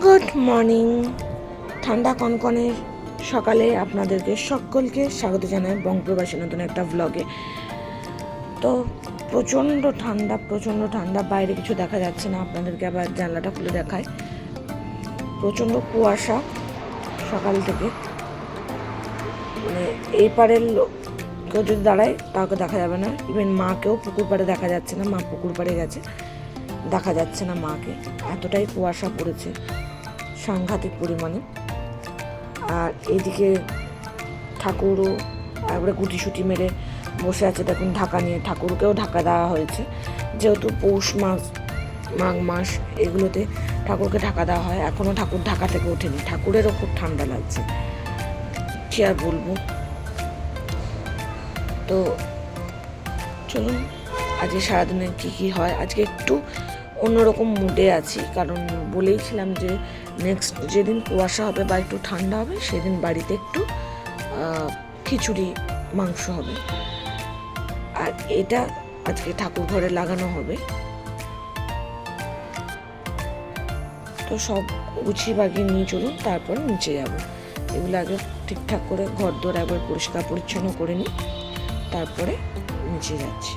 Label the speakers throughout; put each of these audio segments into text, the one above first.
Speaker 1: Good morning. ঠান্ডা কনকনে সকালে আপনাদেরকে সকলকে স্বাগত জানাই বঙ্গপ্রবাসী নতুন একটা ব্লগে। তো প্রচণ্ড ঠান্ডা, বাইরে কিছু দেখা যাচ্ছে না। আপনাদেরকে আবার জানলাটা খুলে দেখায়, প্রচণ্ড কুয়াশা সকাল থেকে। মানে এই পাড়ের কেউ যদি দাঁড়ায় তাকে দেখা যাবে না, ইভেন মাকেও পুকুর পাড়ে দেখা যাচ্ছে না। মা পুকুর পাড়ে গেছে, দেখা যাচ্ছে না মাকে, এতটাই কুয়াশা পড়েছে সাংঘাতিক পরিমাণে। আর এদিকে ঠাকুরও একবারে গুটিসুটি মেরে বসে আছে, দেখুন ঢাকা নিয়ে। ঠাকুরকেও ঢাকা দেওয়া হয়েছে, যেহেতু পৌষ মাস মাঘ মাস এগুলোতে ঠাকুরকে ঢাকা দেওয়া হয়। এখনও ঠাকুর ঢাকা থেকে ওঠেনি, ঠাকুরেরও খুব ঠান্ডা লাগছে, কি আর বলবো। তো চলুন আজকে সারাদিনে কী হয়। আজকে একটু অন্যরকম মুডে আছি, কারণ বলেইছিলাম যে নেক্সট যেদিন কুয়াশা হবে বা একটু ঠান্ডা হবে সেদিন বাড়িতে একটু খিচুড়ি মাংস হবে। আর এটা আজকে ঠাকুর ঘরে লাগানো হবে। তো সব গুছিয়ে বাগিয়ে নিয়ে চলুন, তারপর নিচে যাব। এগুলো আগে ঠিকঠাক করে ঘর দোর একবার পরিষ্কার পরিচ্ছন্ন করে নিই, তারপরে নিচে যাচ্ছি।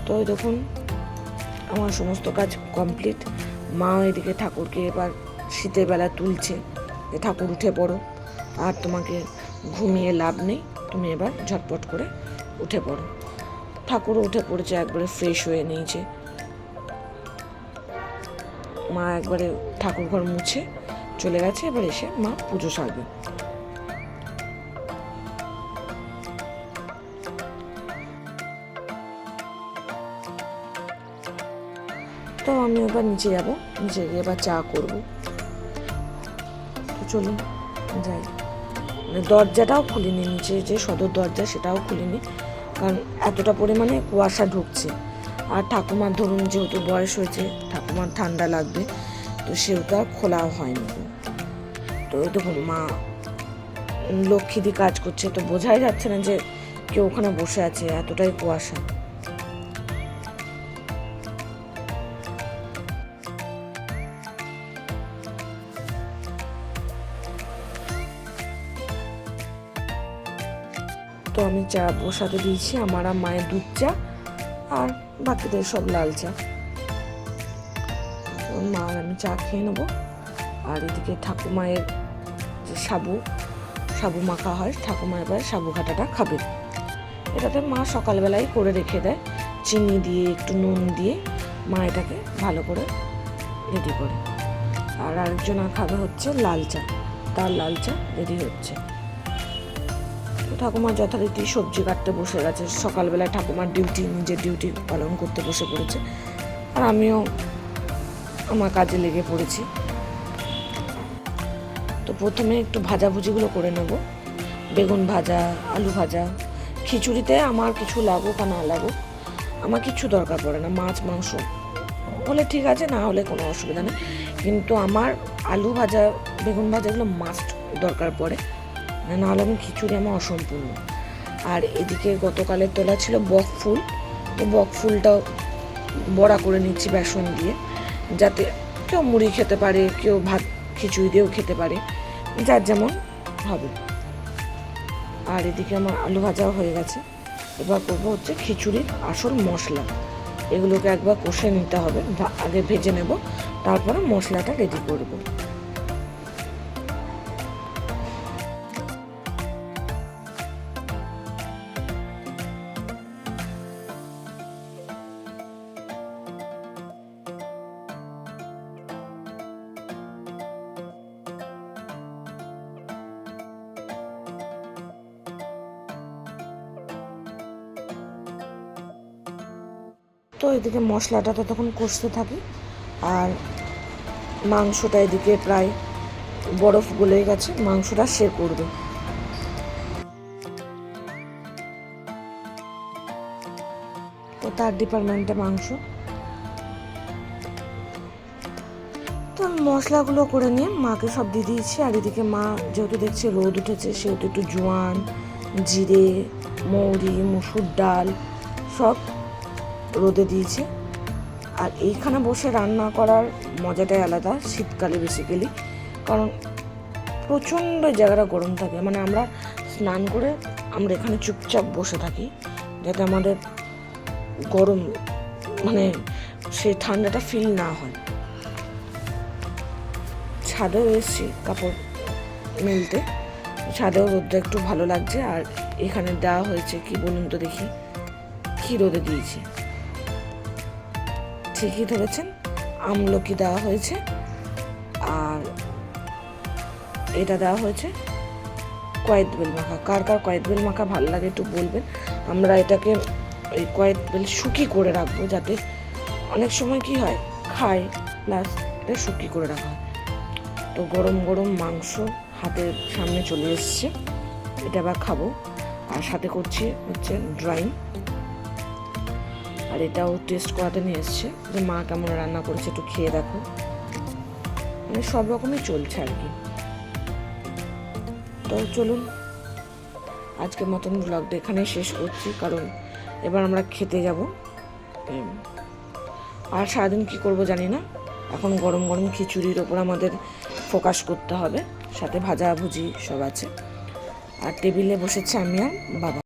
Speaker 1: তো দেখুন আমার সমস্ত কাজ কমপ্লিট। মা এদিকে ঠাকুরকে এবার শীতের বেলা তুলছে যে ঠাকুর উঠে পড়ো, আর তোমাকে ঘুমিয়ে লাভ নেই, তুমি এবার ঝটপট করে উঠে পড়ো। ঠাকুরও উঠে পড়েছে, একবারে ফ্রেশ হয়ে নিয়েছে। মা একবারে ঠাকুর ঘর মুছে চলে গেছে, এবার এসে মা পুজো সারবে। তো আমি এবার নিচে যাব, নিচে গিয়ে এবার চা করবো। তো চলুন যাই। মানে দরজাটাও খুলিনি, নিচে যে সদর দরজা সেটাও খুলিনি, কারণ এতটা পরিমাণে কুয়াশা ঢুকছে। আর ঠাকুমার ধরুন যেহেতু বয়স হয়েছে, ঠাকুমার ঠান্ডা লাগবে, তো সেটা খোলাও হয়নি। তো দেখুন মা লক্ষ্মী কাজ করছে, তো বোঝাই যাচ্ছে না যে কেউ ওখানে বসে আছে, এতটাই কুয়াশা। তো আমি চা বসাতে দিয়েছি, আমার আর মায়ের দুধ চা, আর বাকিদের সব লাল চা। মা আর আমি চা খেয়ে নেবো। আর এদিকে ঠাকুমায়ের যে সাবু মাখা হয়, ঠাকুমা এবার সাবু ঘাটাটা খাবে। এটাতে মা সকালবেলায় করে রেখে দেয়, চিনি দিয়ে একটু নুন দিয়ে মা এটাকে ভালো করে রেডি করে। আর আরেকজন খাবে হচ্ছে লাল চা, তার লাল চা রেডি হচ্ছে। ঠাকুমা যথারীতি সবজি কাটতে বসে গেছে, সকালবেলায় ঠাকুমার নিজের ডিউটি পালন করতে বসে পড়েছে। আর আমিও আমার কাজে লেগে পড়েছি। তো প্রথমে একটু ভাজাভুজিগুলো করে নেব, বেগুন ভাজা, আলু ভাজা। খিচুড়িতে আমার কিছু লাগুক আর না লাগুক আমার কিছু দরকার পড়ে না, মাছ মাংস হলে ঠিক আছে, না হলে কোনো অসুবিধা নেই। কিন্তু আমার আলু ভাজা, বেগুন ভাজা এগুলো মাস্ট দরকার পড়ে, না হলে আমি খিচুড়ি আমার অসম্পূর্ণ। আর এদিকে গতকালের তোলা ছিল বক ফুল, তো বক ফুলটাও বড়া করে নিচ্ছি বেসন দিয়ে, যাতে কেউ মুড়ি খেতে পারে, কেউ ভাত খিচুড়ি দিয়েও খেতে পারে, যার যেমন হবে। আর এদিকে আমার আলু ভাজাও হয়ে গেছে। এবার করবো হচ্ছে খিচুড়ির আসল মশলা, এগুলোকে একবার কষে নিতে হবে, আগে ভেজে নেব, তারপরে মশলাটা রেডি করব। তো এদিকে মশলাটা ততক্ষণ কষতে থাকি, আর মাংসটা এদিকে প্রায় বরফ গলে গেছে, মাংসটা সে করবে। তো তার ডিপার্টমেন্টে মাংস। তো আমি মশলাগুলো করে নিয়ে মাকে সব দিয়ে দিয়েছি। আর এদিকে মা যেহেতু দেখছে রোদ উঠেছে, সেহেতু একটু জোয়ান, জিরে, মৌরি, মুসুর ডাল সব রোদে দিয়েছে। আর এইখানে বসে রান্না করার মজাটাই আলাদা শীতকালে বেসিক্যালি, কারণ প্রচণ্ড জায়গাটা গরম থাকে। মানে আমরা স্নান করে আমরা এখানে চুপচাপ বসে থাকি যাতে আমাদের গরম মানে সেই ঠান্ডাটা ফিল না হয়। ছাদেও এসেছি কাপড় মেলতে, ছাদেও রোদটা একটু ভালো লাগছে। আর এখানে দেওয়া হয়েছে কি বলুন তো দেখি, কি রোদে দিয়েছে, ঠিকই ধরেছেন, আমলকি দেওয়া হয়েছে। আর এটা দেওয়া হয়েছে কয়েদ বেল মাখা। কার কার কয়েদ বেল মাখা ভালো লাগে একটু বলবেন। আমরা এটাকে এই কয়েদ বেল শুকি করে রাখবো, যাতে অনেক সময় কি হয় খাই প্লাস এটা শুকি করে রাখা হয়। তো গরম গরম মাংস হাতের সামনে চলে এসছে, এটা আবার খাবো। আর সাথে করছি হচ্ছে ড্রাইং, আর এটাও টেস্ট করাতে নিয়ে এসছে যে মা কেমন রান্না করেছে একটু খেয়ে দেখো। মানে সব রকমই চলছে আর কি। তো চলুন আজকের মতন ব্লগটা এখানেই শেষ করছি, কারণ এবার আমরা খেতে যাব। আর সারাদিন কী করব জানি না, এখন গরম গরম খিচুড়ির ওপর আমাদের ফোকাস করতে হবে, সাথে ভাজাভুজি সব আছে। আর টেবিলে বসেছে আমি আর বাবা।